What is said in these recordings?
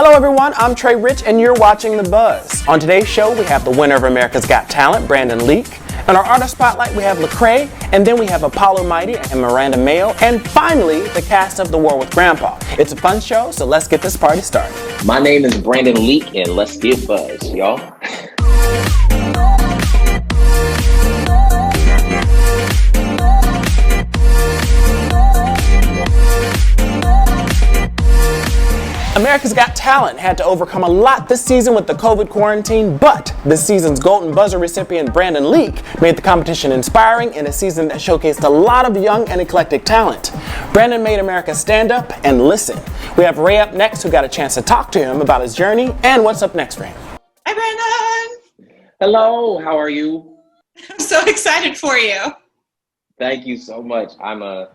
Hello everyone, I'm Trey Rich and you're watching The Buzz. On today's show, we have the winner of America's Got Talent, Brandon Leake. In our artist spotlight, we have Lecrae, and then we have Apollo Mighty and Miranda Mayo, and finally, the cast of The War with Grandpa. It's a fun show, so let's get this party started. My name is Brandon Leake, and let's get buzz, y'all. America's Got Talent had to overcome a lot this season with the COVID quarantine, but this season's Golden Buzzer recipient Brandon Leake made the competition inspiring in a season that showcased a lot of young and eclectic talent. Brandon made America stand up and listen. We have Ray up next, who got a chance to talk to him about his journey and what's up next for him. Hi, Brandon. Hello, how are you? I'm so excited for you. Thank you so much. I'm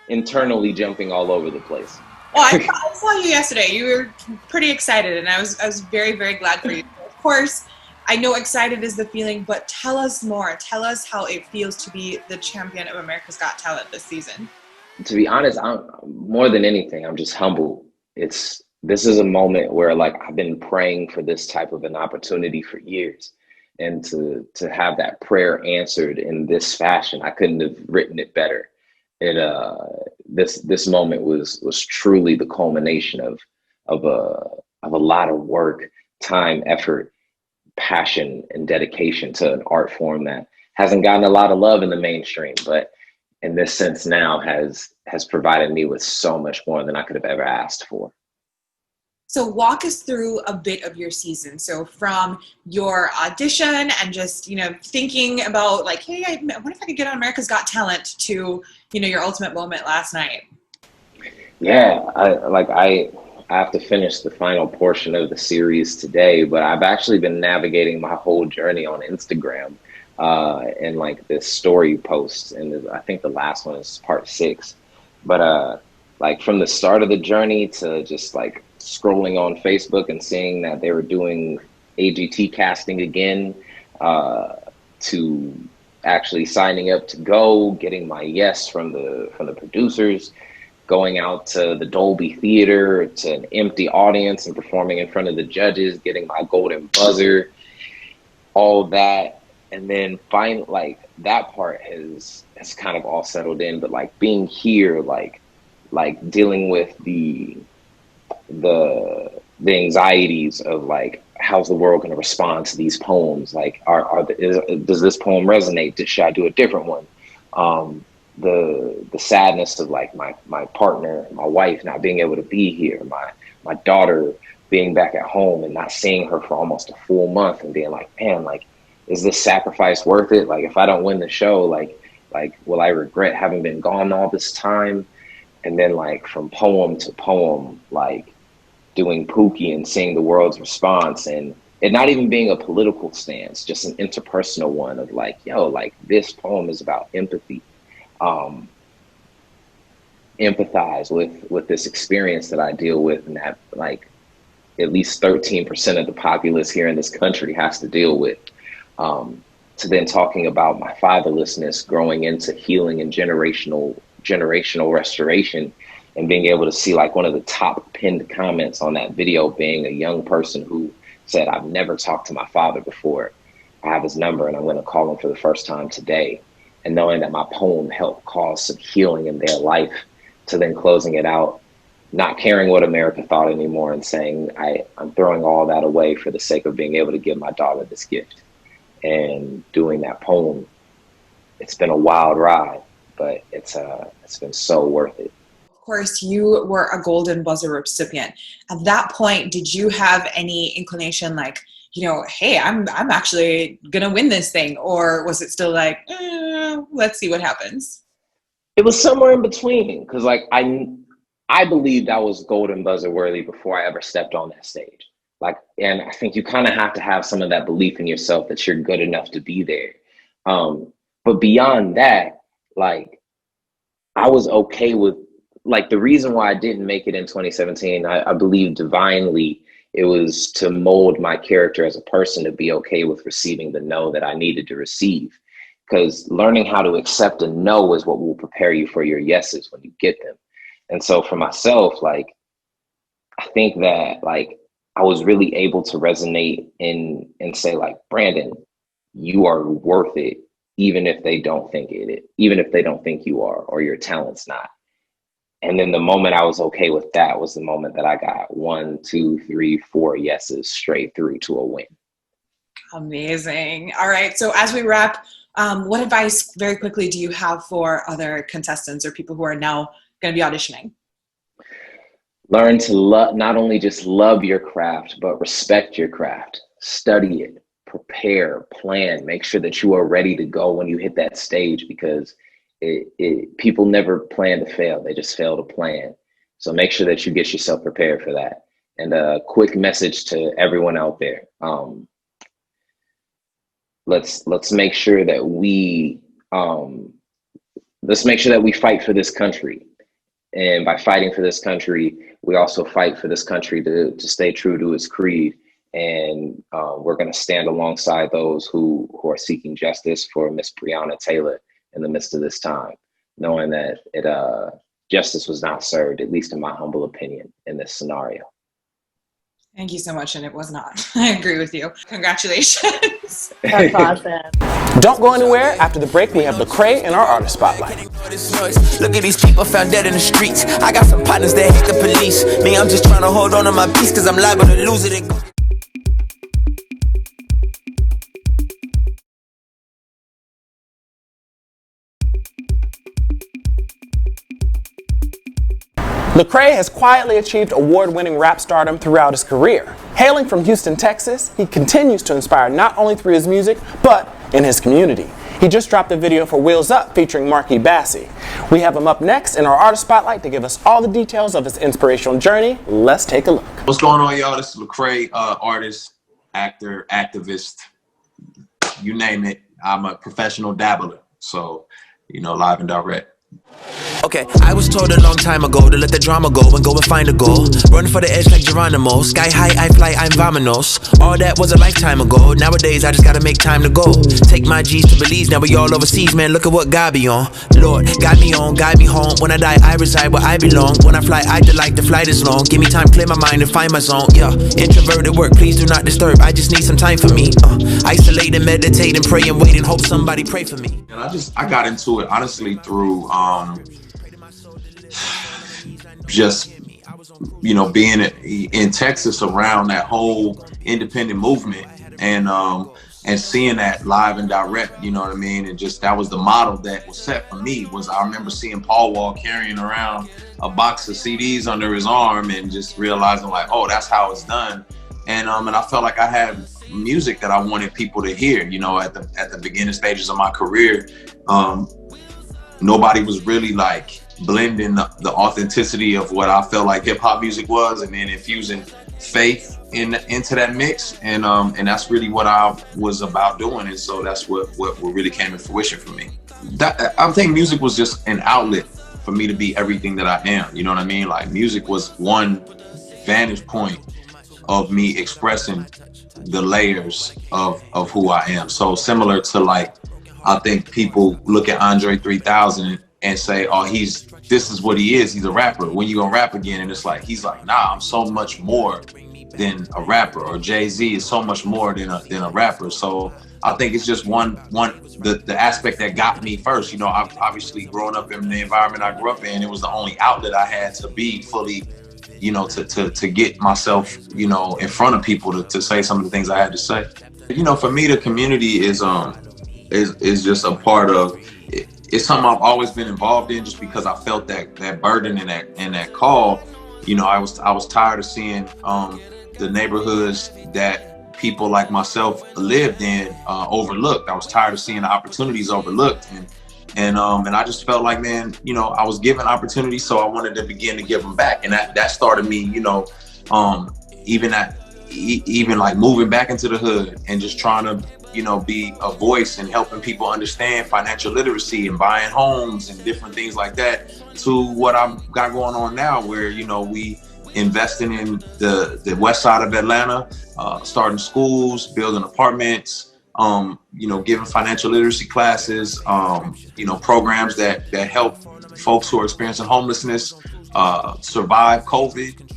internally jumping all over the place. Well, I saw you yesterday. You were pretty excited, and I was very, very glad for you. Of course, I know excited is the feeling, but tell us more. Tell us how it feels to be the champion of America's Got Talent this season. To be honest, more than anything, I'm just humbled. This is a moment where I've been praying for this type of an opportunity for years, and to have that prayer answered in this fashion, I couldn't have written it better. This moment was truly the culmination of a lot of work, time, effort, passion, and dedication to an art form that hasn't gotten a lot of love in the mainstream, but in this sense now has provided me with so much more than I could have ever asked for. So walk us through a bit of your season. So from your audition and just, thinking about hey, I wonder if I could get on America's Got Talent to, your ultimate moment last night. Yeah, I have to finish the final portion of the series today, but I've actually been navigating my whole journey on Instagram and this story posts. And I think the last one is part 6. But from the start of the journey to just scrolling on Facebook and seeing that they were doing AGT casting again, to actually signing up to go, getting my yes from the producers, going out to the Dolby Theater to an empty audience and performing in front of the judges, getting my golden buzzer, all that. And then finally, that part has kind of all settled in, but being here, dealing with the anxieties of how's the world going to respond to these poems? Does this poem resonate? Should I do a different one? The sadness of my partner, my wife not being able to be here, my daughter being back at home and not seeing her for almost a full month, and being man, is this sacrifice worth it? If I don't win the show, will I regret having been gone all this time? And then from poem to poem, doing Pookie and seeing the world's response, and it not even being a political stance, just an interpersonal one of this poem is about empathy. Empathize with this experience that I deal with, and that at least 13% of the populace here in this country has to deal with. To then talking about my fatherlessness growing into healing and generational restoration, and being able to see one of the top pinned comments on that video being a young person who said, "I've never talked to my father before. I have his number and I'm going to call him for the first time today." And knowing that my poem helped cause some healing in their life, to then closing it out, not caring what America thought anymore, and saying, I'm throwing all that away for the sake of being able to give my daughter this gift. And doing that poem, it's been a wild ride, but it's been so worth it. Of course, you were a Golden Buzzer recipient. At that point, did you have any inclination hey, I'm actually gonna win this thing? Or was it still let's see what happens? It was somewhere in between, because I believed I was Golden Buzzer worthy before I ever stepped on that stage. And I think you kind of have to have some of that belief in yourself that you're good enough to be there. But beyond that, I was okay with the reason why I didn't make it in 2017. I believe divinely it was to mold my character as a person to be okay with receiving the no that I needed to receive. Because learning how to accept a no is what will prepare you for your yeses when you get them. And so for myself, I think that I was really able to resonate and say like, Brandon, you are worth it, even if they don't think even if they don't think you are, or your talent's not. And then the moment I was okay with that was the moment that I got 1, 2, 3, 4 yeses straight through to a win. Amazing. All right. So as we wrap, what advice very quickly do you have for other contestants or people who are now going to be auditioning? Learn to love, not only just love your craft, but respect your craft. Study it, prepare, plan, make sure that you are ready to go when you hit that stage, because people never plan to fail. They just fail to plan. So make sure that you get yourself prepared for that. And a quick message to everyone out there. Let's make sure that we fight for this country. And by fighting for this country, we also fight for this country to stay true to its creed. And we're going to stand alongside those who are seeking justice for Miss Breonna Taylor in the midst of this time, knowing that justice was not served, at least in my humble opinion, in this scenario. Thank you so much, and it was not. I agree with you. Congratulations. That's awesome. Don't go anywhere. After the break, we have Lecrae in our artist spotlight. Look at these people found dead in the streets. I got some partners that hate the police. Me, I'm just trying to hold on to my peace, cause I'm liable to lose it. Lecrae has quietly achieved award-winning rap stardom throughout his career. Hailing from Houston, Texas, he continues to inspire not only through his music, but in his community. He just dropped a video for Wheels Up featuring Marky Bassey. We have him up next in our artist spotlight to give us all the details of his inspirational journey. Let's take a look. What's going on, y'all? This is Lecrae, artist, actor, activist, you name it. I'm a professional dabbler, so, live and direct. Okay, I was told a long time ago to let the drama go and go and find a goal. Run for the edge like Geronimo. Sky high, I fly, I'm Vamanos. All that was a lifetime ago. Nowadays, I just gotta make time to go. Take my G's to Belize, now we all overseas, man. Look at what God be on. Lord, got me on, guide me home. When I die, I reside where I belong. When I fly, I delight the flight is long. Give me time, clear my mind and find my zone. Yeah, introverted work, please do not disturb. I just need some time for me. Isolate and meditate and pray and wait and hope somebody pray for me. And I got into it honestly through just being in Texas around that whole independent movement and seeing that live and direct, you know what I mean? And just that was the model that was set for me. I remember seeing Paul Wall carrying around a box of CDs under his arm and just realizing like, oh, that's how it's done. And I felt like I had music that I wanted people to hear, at the beginning stages of my career. Nobody was really like blending the authenticity of what I felt like hip hop music was, and then infusing faith into that mix, and that's really what I was about doing, and so that's what really came to fruition for me. I think music was just an outlet for me to be everything that I am. You know what I mean? Like music was one vantage point of me expressing the layers of who I am. So similar to like, I think people look at Andre 3000 and say, oh, this is what he is. He's a rapper. When you gonna rap again? And it's like, he's like, nah, I'm so much more than a rapper. Or Jay-Z is so much more than a rapper. So I think it's just the aspect that got me first. I've obviously growing up in the environment I grew up in, it was the only outlet I had to be fully, to get myself, in front of people to say some of the things I had to say. For me, the community is just a part of. It's something I've always been involved in, just because I felt that burden and that call. I was tired of seeing the neighborhoods that people like myself lived in overlooked. I was tired of seeing the opportunities overlooked, and I just felt like, man, I was given opportunities, so I wanted to begin to give them back, and that started me, even like moving back into the hood and just trying to be a voice and helping people understand financial literacy and buying homes and different things like that, to what I've got going on now, where, we investing in the west side of Atlanta, starting schools, building apartments, giving financial literacy classes, programs that help folks who are experiencing homelessness survive COVID.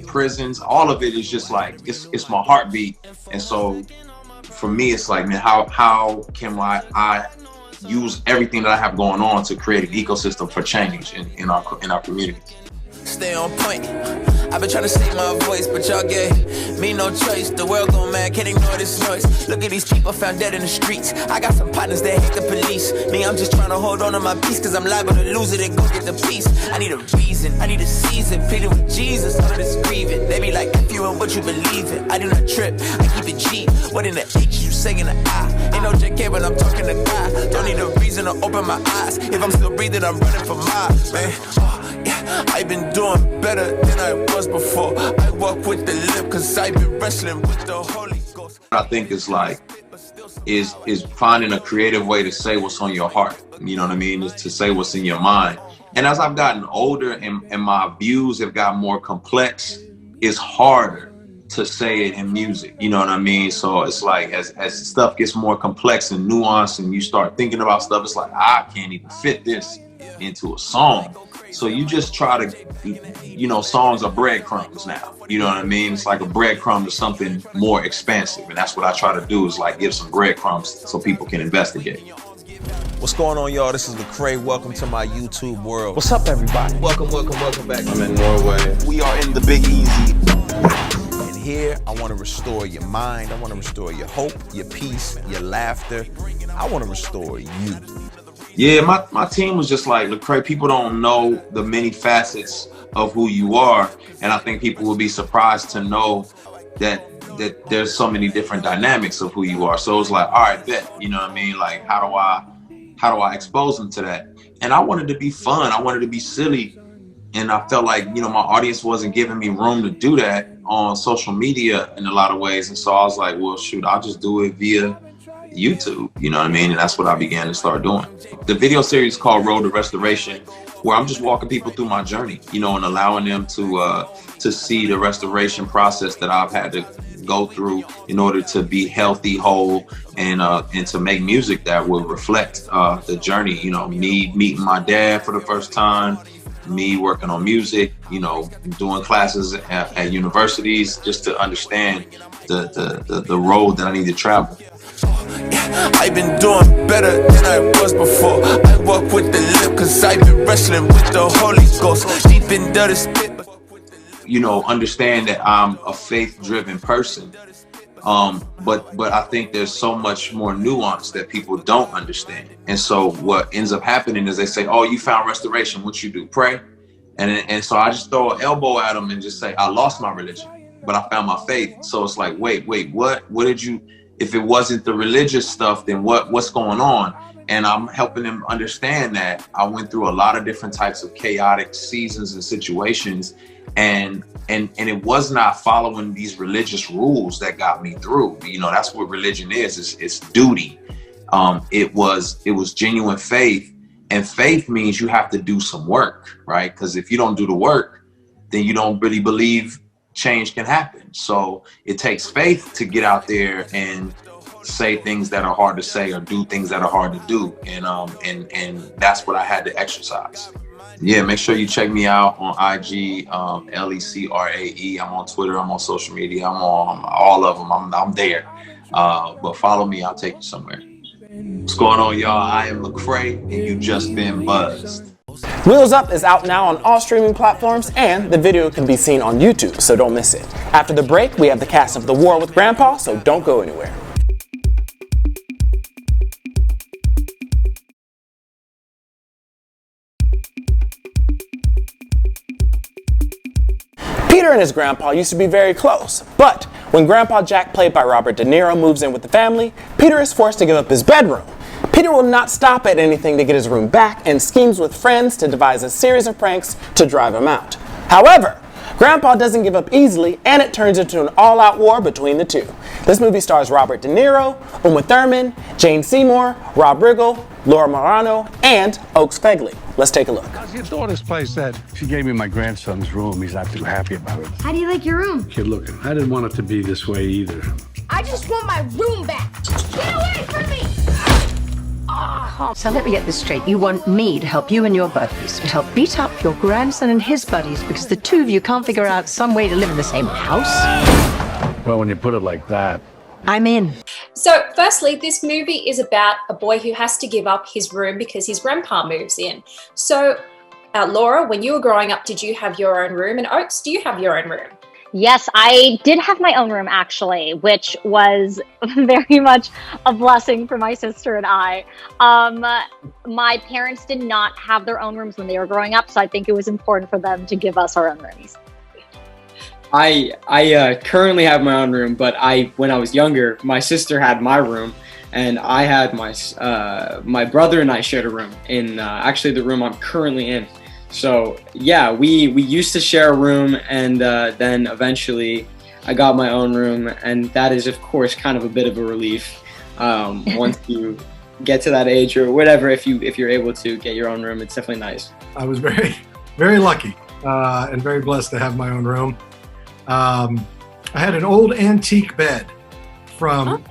prisons. All of it is just like, it's my heartbeat. And so for me, it's like, man, how can I use everything that I have going on to create an ecosystem for change in our community? Stay on point. I've been trying to save my voice, but y'all gave me no choice. The world gone mad, can't ignore this noise. Look at these people found dead in the streets. I got some partners that hate the police. Me, I'm just trying to hold on to my peace, cause I'm liable to lose it and go get the peace. I need a reason, I need a season, pleading with Jesus, all of this grieving. They be like, if you and what you believe in. I do not trip, I keep it G. What in the H you say in the I? Ain't no JK when I'm talking to God. Don't need a reason to open my eyes. If I'm still breathing, I'm running for mine, man. Yeah, I've been doing better than I was before. I walk with the limp, cause I've been wrestling with the Holy Ghost. I think it's like, is finding a creative way to say what's on your heart. You know what I mean? Is to say what's in your mind. And as I've gotten older and my views have gotten more complex, it's harder to say it in music. You know what I mean? So it's like, as stuff gets more complex and nuanced and you start thinking about stuff, it's like, I can't even fit this into a song. So you just try to, songs are breadcrumbs now. You know what I mean? It's like a breadcrumb to something more expansive. And that's what I try to do, is like give some breadcrumbs so people can investigate. What's going on, y'all? This is Lecrae. Welcome to my YouTube world. What's up, everybody? Welcome back. I'm in Norway. We are in the Big Easy. And here, I want to restore your mind. I want to restore your hope, your peace, your laughter. I want to restore you. Yeah, my team was just like, Lecrae, people don't know the many facets of who you are. And I think people will be surprised to know that there's so many different dynamics of who you are. So it's like, all right, bet, you know what I mean? Like, how do I expose them to that? And I wanted to be fun. I wanted to be silly. And I felt like, my audience wasn't giving me room to do that on social media in a lot of ways. And so I was like, well, shoot, I'll just do it via YouTube, you know what I mean? And that's what I began to start doing. The video series is called Road to Restoration, where I'm just walking people through my journey, and allowing them to see the restoration process that I've had to go through in order to be healthy, whole, and to make music that will reflect the journey. Me meeting my dad for the first time, me working on music, doing classes at universities, just to understand the road that I need to travel. I've been doing better than I was before. I walk with the limp, cause I've been wrestling with the Holy Ghost. Deep into the spit. Understand that I'm a faith-driven person. But I think there's so much more nuance that people don't understand. And so what ends up happening is they say, oh, you found restoration, what you do? Pray. And so I just throw an elbow at them and just say, I lost my religion, but I found my faith. So it's like, wait, what did you, if it wasn't the religious stuff, then what's going on? And I'm helping them understand that I went through a lot of different types of chaotic seasons and situations. And it was not following these religious rules that got me through. That's what religion is. It's duty. It was genuine faith, and faith means you have to do some work, right? Because if you don't do the work, then you don't really believe change can happen. So it takes faith to get out there and say things that are hard to say or do things that are hard to do. And that's what I had to exercise. Yeah, make sure you check me out on IG, Lecrae. I'm on Twitter, I'm on social media, I'm on all of them. I'm there. But follow me, I'll take you somewhere. What's going on, y'all? I am Lecrae, and you just been buzzed. Wheels Up is out now on all streaming platforms, and the video can be seen on YouTube, so don't miss it. After the break, we have the cast of The War with Grandpa, so don't go anywhere. Peter and his grandpa used to be very close, but when Grandpa Jack, played by Robert De Niro, moves in with the family, Peter is forced to give up his bedroom. Peter will not stop at anything to get his room back and schemes with friends to devise a series of pranks to drive him out. However, Grandpa doesn't give up easily, and it turns into an all-out war between the two. This movie stars Robert De Niro, Uma Thurman, Jane Seymour, Rob Riggle, Laura Marano, and Oaks Fegley. Let's take a look. How's your daughter's place that she gave me my grandson's room? He's not too happy about it. How do you like your room? Kid looking. I didn't want it to be this way either. I just want my room back. Get away from me! So let me get this straight. You want me to help you and your buddies to help beat up your grandson and his buddies because the two of you can't figure out some way to live in the same house? Well, when you put it like that. I'm in. So firstly, this movie is about a boy who has to give up his room because his grandpa moves in. So Laura, when you were growing up, did you have your own room? And Oaks, do you have your own room? Yes, I did have my own room actually, which was very much a blessing for my sister and I. My parents did not have their own rooms when they were growing up, so I think it was important for them to give us our own rooms. I currently have my own room, but when I was younger, my sister had my room, and I had my brother and I shared a room in actually the room I'm currently in. So yeah, we used to share a room, and then eventually I got my own room, and that is of course kind of a bit of a relief once you get to that age or whatever. If you're able to get your own room, it's definitely nice. I was very, very lucky and very blessed to have my own room. I had an old antique bed from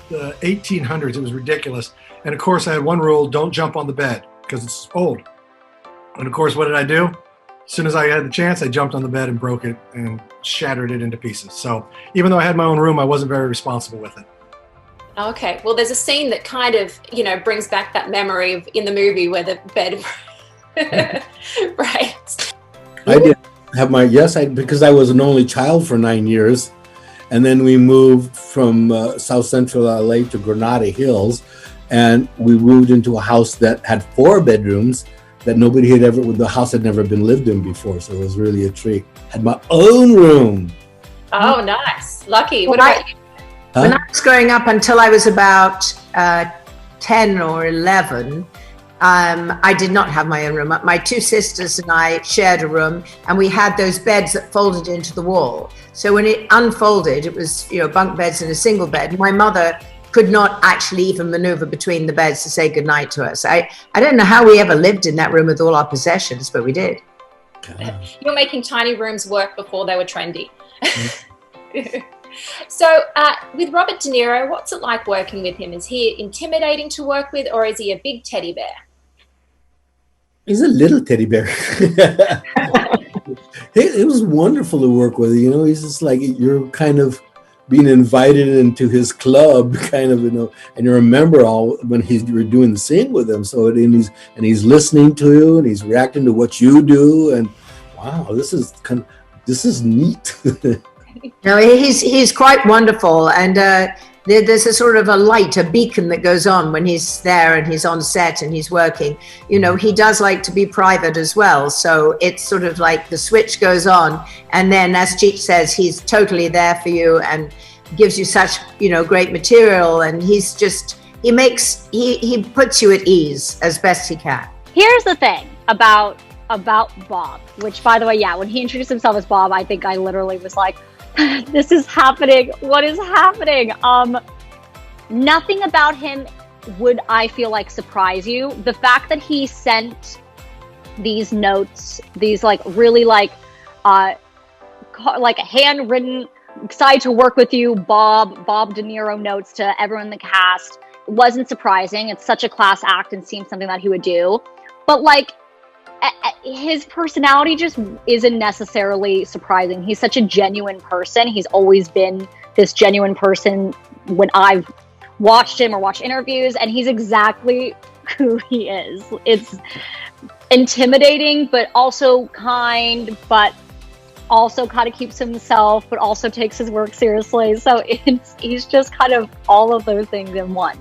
the 1800s. It was ridiculous. And of course I had one rule: don't jump on the bed because it's old. And of course, what did I do? As soon as I had the chance, I jumped on the bed and broke it and shattered it into pieces. So even though I had my own room, I wasn't very responsible with it. Okay, well, there's a scene that kind of, brings back that memory of in the movie where the bed, right? I did have because I was an only child for 9 years. And then we moved from South Central LA to Granada Hills. And we moved into a house that had 4 bedrooms that nobody had the house had never been lived in before. So it was really a treat. Had my own room. Oh, nice. Lucky. What about you? When I was growing up, until I was about 10 or 11, I did not have my own room. My 2 sisters and I shared a room, and we had those beds that folded into the wall. So when it unfolded, it was bunk beds and a single bed. My mother could not actually even maneuver between the beds to say goodnight to us. I don't know how we ever lived in that room with all our possessions, but we did. You're making tiny rooms work before they were trendy. So with Robert De Niro, what's it like working with him? Is he intimidating to work with, or is he a big teddy bear? He's a little teddy bear. It was wonderful to work with. He's just like, you're kind of being invited into his club, kind of, and you remember all when you're doing the scene with him. So he's listening to you, and he's reacting to what you do, and wow, this is neat. No, he's quite wonderful, and there's a sort of a light, a beacon that goes on when he's there and he's on set and he's working. He does like to be private as well, so it's sort of like the switch goes on, and then, as Cheech says, he's totally there for you and gives you such great material, and he puts you at ease as best he can. Here's the thing about Bob, which, by the way, yeah, when he introduced himself as Bob, I think I literally was like, this is happening. What is happening? Nothing about him would, I feel like, surprise you. The fact that he sent these notes, these really handwritten, excited to work with you, Bob De Niro notes to everyone in the cast, wasn't surprising. It's such a class act and seems something that he would do. But his personality just isn't necessarily surprising. He's such a genuine person. He's always been this genuine person when I've watched him or watched interviews, and he's exactly who he is. It's intimidating, but also kind, but also kind of keeps himself, but also takes his work seriously. So he's just kind of all of those things in one.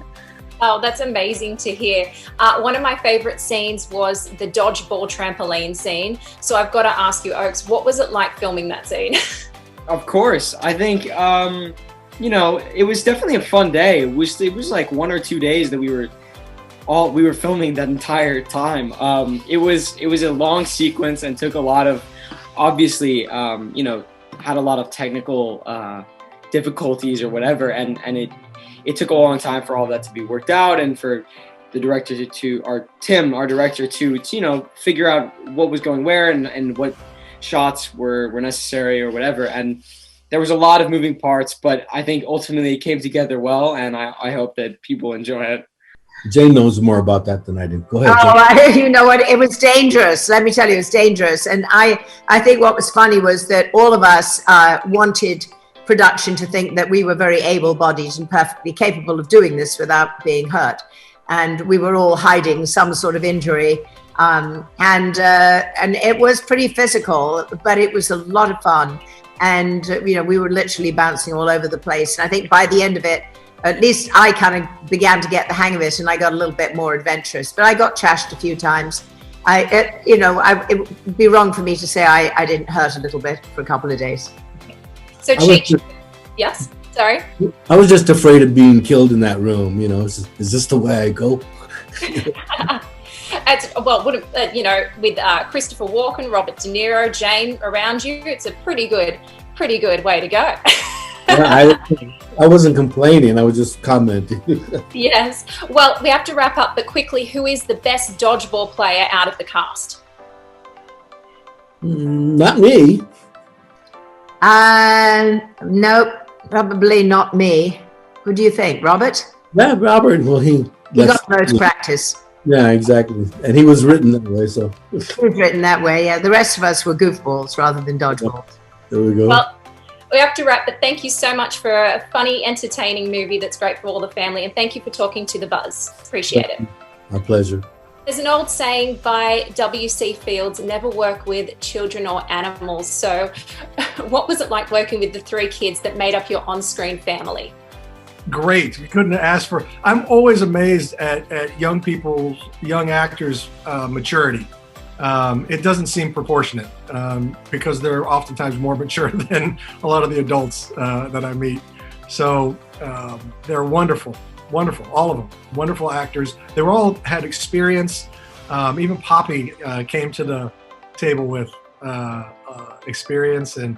Oh, that's amazing to hear. One of my favorite scenes was the dodgeball trampoline scene. So I've got to ask you, Oaks, what was it like filming that scene? Of course. I think, it was definitely a fun day. It was like 1 or 2 days that we were filming that entire time. It was a long sequence and took a lot of, obviously, had a lot of technical difficulties or whatever. And it took a long time for all that to be worked out, and for the director our director to figure out what was going where and what shots were necessary or whatever. And there was a lot of moving parts, but I think ultimately it came together well, and I hope that people enjoy it. Jane knows more about that than I do. Go ahead, Jane. You know what? It was dangerous. Let me tell you, it was dangerous. And I think what was funny was that all of us wanted production to think that we were very able-bodied and perfectly capable of doing this without being hurt. And we were all hiding some sort of injury. And it was pretty physical, but it was a lot of fun. And, we were literally bouncing all over the place. And I think by the end of it, at least I kind of began to get the hang of it, and I got a little bit more adventurous. But I got trashed a few times. It would be wrong for me to say I didn't hurt a little bit for a couple of days. So, yes, sorry. I was just afraid of being killed in that room. Is this the way I go? With Christopher Walken, Robert De Niro, Jane around you, it's a pretty good way to go. I wasn't complaining. I was just commenting. Yes. Well, we have to wrap up, but quickly, who is the best dodgeball player out of the cast? Not me. Nope, probably not me. Who do you think, Robert? Yeah, Robert. Well, he got most practice. Yeah, exactly. And he was written that way, so. He was written that way, yeah. The rest of us were goofballs rather than dodgeballs. There we go. Well, we have to wrap, but thank you so much for a funny, entertaining movie that's great for all the family, and thank you for talking to The Buzz. Appreciate it. My pleasure. There's an old saying by W.C. Fields, never work with children or animals. So what was it like working with the three kids that made up your on-screen family? Great. You couldn't have asked for. I'm always amazed at young actors' maturity. It doesn't seem proportionate because they're oftentimes more mature than a lot of the adults that I meet. So they're wonderful, all of them, wonderful actors. They were all had experience. Even Poppy came to the table with experience, and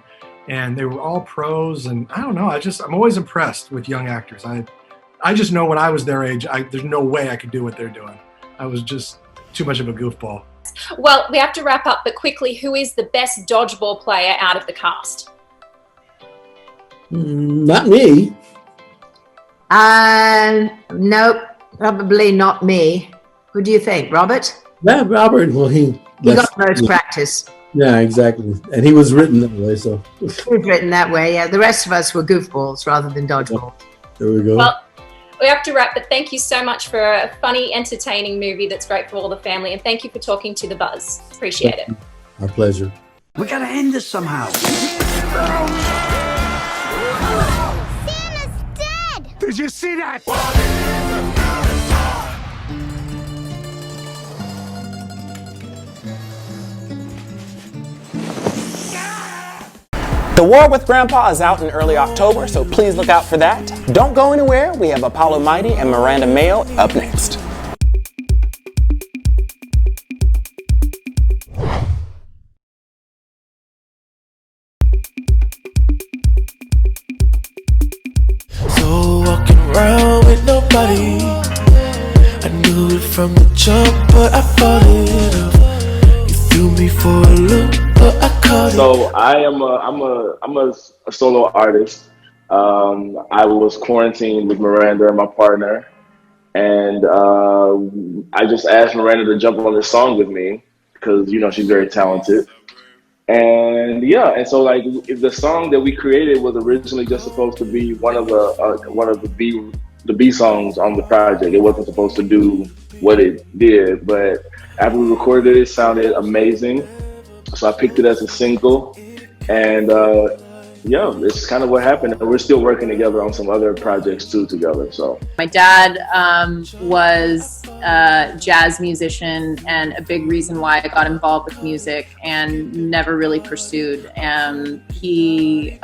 they were all pros. And I don't know, I'm always impressed with young actors. I just know when I was their age, there's no way I could do what they're doing. I was just too much of a goofball. Well, we have to wrap up, but quickly, who is the best dodgeball player out of the cast? Not me. Nope, probably not me. Who do you think, Robert? Yeah, Robert. Well, he got most practice. Yeah, exactly. And he was written that way, so. He was written that way, yeah. The rest of us were goofballs rather than dodgeballs. There we go. Well, we have to wrap, but thank you so much for a funny, entertaining movie that's great for all the family, and thank you for talking to The Buzz. Appreciate it. My pleasure. We gotta end this somehow. Santa's dead! Did you see that? The War with Grandpa is out in early October, so please look out for that. Don't go anywhere. We have Apollo Mighty and Miranda Mayo up next. So walking around with nobody, I knew it from the jump, but I fought it up. You threw me for a loop, but I caught it. So I'm a solo artist. I was quarantined with Miranda, my partner, and I just asked Miranda to jump on this song with me because she's very talented. And so like the song that we created was originally just supposed to be one of the B songs on the project. It wasn't supposed to do what it did, but after we recorded it, it sounded amazing. So I picked it as a single, and it's kind of what happened. And we're still working together on some other projects too together. So my dad was a jazz musician and a big reason why I got involved with music and never really pursued. He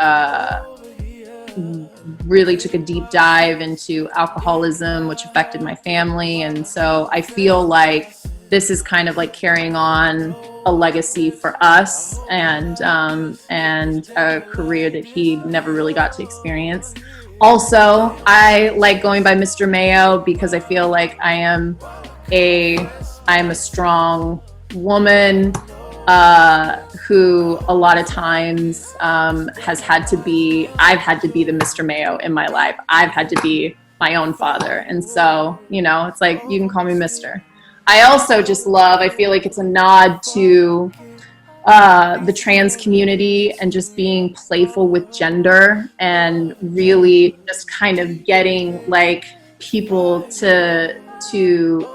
really took a deep dive into alcoholism, which affected my family. And so I feel like this is kind of like carrying on a legacy for us and a career that he never really got to experience. Also, I like going by Mr. Mayo because I feel like I am a strong woman who a lot of times I've had to be the Mr. Mayo in my life. I've had to be my own father. And so, you know, it's like, you can call me Mr. I also just love, I feel like it's a nod to the trans community and just being playful with gender and really just kind of getting like people to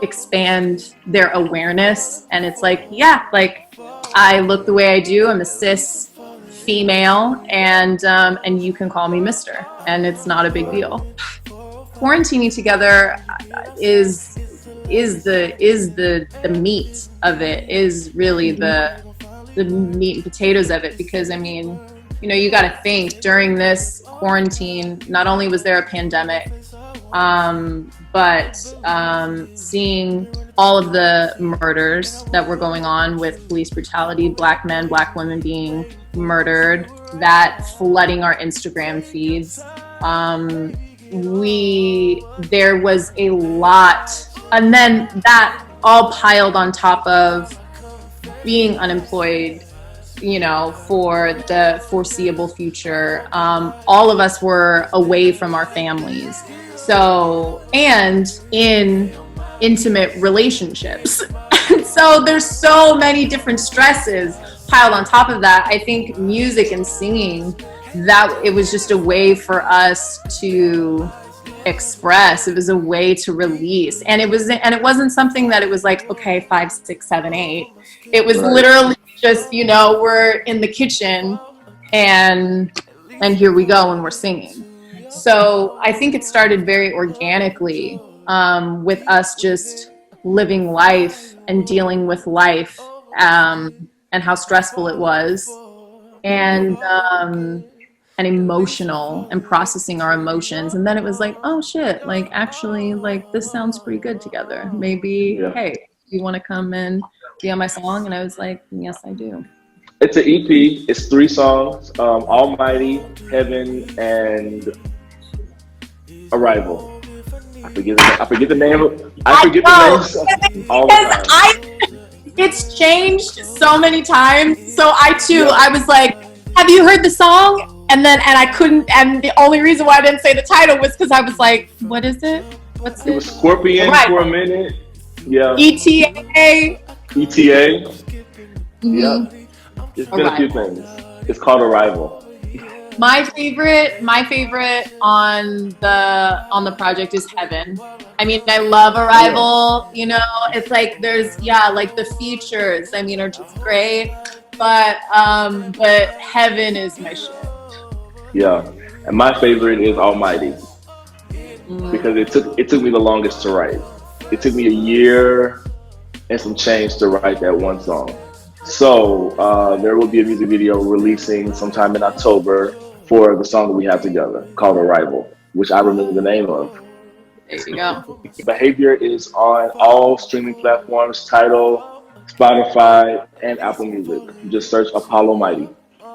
expand their awareness. And it's like, yeah, like I look the way I do. I'm a cis female, and you can call me Mr. And it's not a big deal. Quarantining together is the meat of it, is really the meat and potatoes of it. Because I mean, you know, you got to think during this quarantine, not only was there a pandemic, but seeing all of the murders that were going on with police brutality, Black men, Black women being murdered, that flooding our Instagram feeds. There was a lot, and then that all piled on top of being unemployed, you know, for the foreseeable future. All of us were away from our families. So, and in intimate relationships. So there's so many different stresses piled on top of that. I think music and singing, that it was just a way for us to express. It was a way to release. And it wasn't something that it was like, okay, 5, 6, 7, 8. It was literally just, you know, we're in the kitchen and here we go and we're singing. So I think it started very organically with us just living life and dealing with life and how stressful it was, and emotional, and processing our emotions. And then it was like, oh shit, like actually, like this sounds pretty good together. Maybe, hey, you want to come and be on my song? And I was like, yes, I do. It's an EP. It's 3 songs: Almighty, Heaven, and Arrival. I forget the name. I forget the names all the time. It's changed so many times. So I was like, have you heard the song? And I couldn't, and the only reason why I didn't say the title was because I was like, what is it? What's it? It was Scorpion for a minute. Yeah. ETA. Mm-hmm. Yeah. It's been a few things. It's called Arrival. My favorite on the project is Heaven. I mean, I love Arrival, you know, it's like there's, like the features, I mean, are just great, but Heaven is my shit. Yeah, and my favorite is Almighty, because it took me the longest to write. It took me a year and some change to write that one song. So there will be a music video releasing sometime in October for the song that we have together called Arrival, which I remember the name of. There you go. Behavior is on all streaming platforms: Tidal, Spotify, and Apple Music. Just search Apollo Mighty.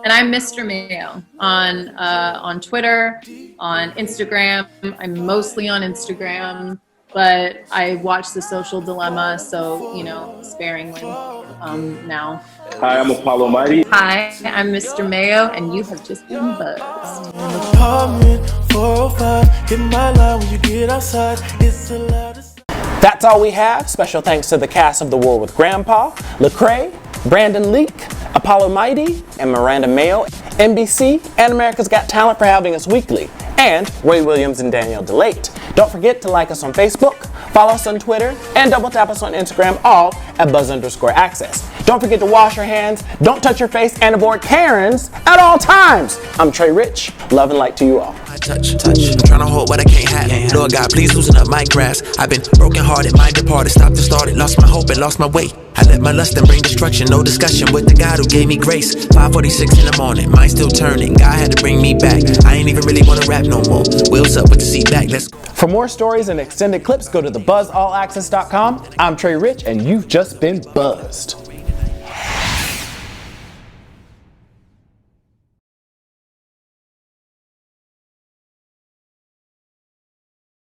And I'm Mr. Mayo on Twitter, on Instagram. I'm mostly on Instagram, but I watch The Social Dilemma, so, you know, sparingly now. Hi, I'm Apollo Mighty. Hi, I'm Mr. Mayo, and you have just been buzzed. That's all we have. Special thanks to the cast of The War with Grandpa, Lecrae, Brandon Leake, Apollo Mighty, and Miranda Mayo, NBC, and America's Got Talent for having us weekly, and Roy Williams and Danielle DeLate. Don't forget to like us on Facebook, follow us on Twitter, and double tap us on Instagram, all at @buzz_access. Don't forget to wash your hands, don't touch your face, and avoid Karens at all times. I'm Trey Rich. Love and light to you all. Touch. I'm trying to hold what I can't have. Lord God, please loosen up my grasp. I've been broken hearted, mind departed, stopped and started, lost my hope and lost my way. I let my lust and bring destruction, no discussion with the God who gave me grace. 5:46 in the morning, mind still turning. God had to bring me back. I ain't even really wanna rap no more. Wheels up with the seat back, let's go. For more stories and extended clips, go to thebuzzallaccess.com. I'm Trey Rich, and you've just been buzzed.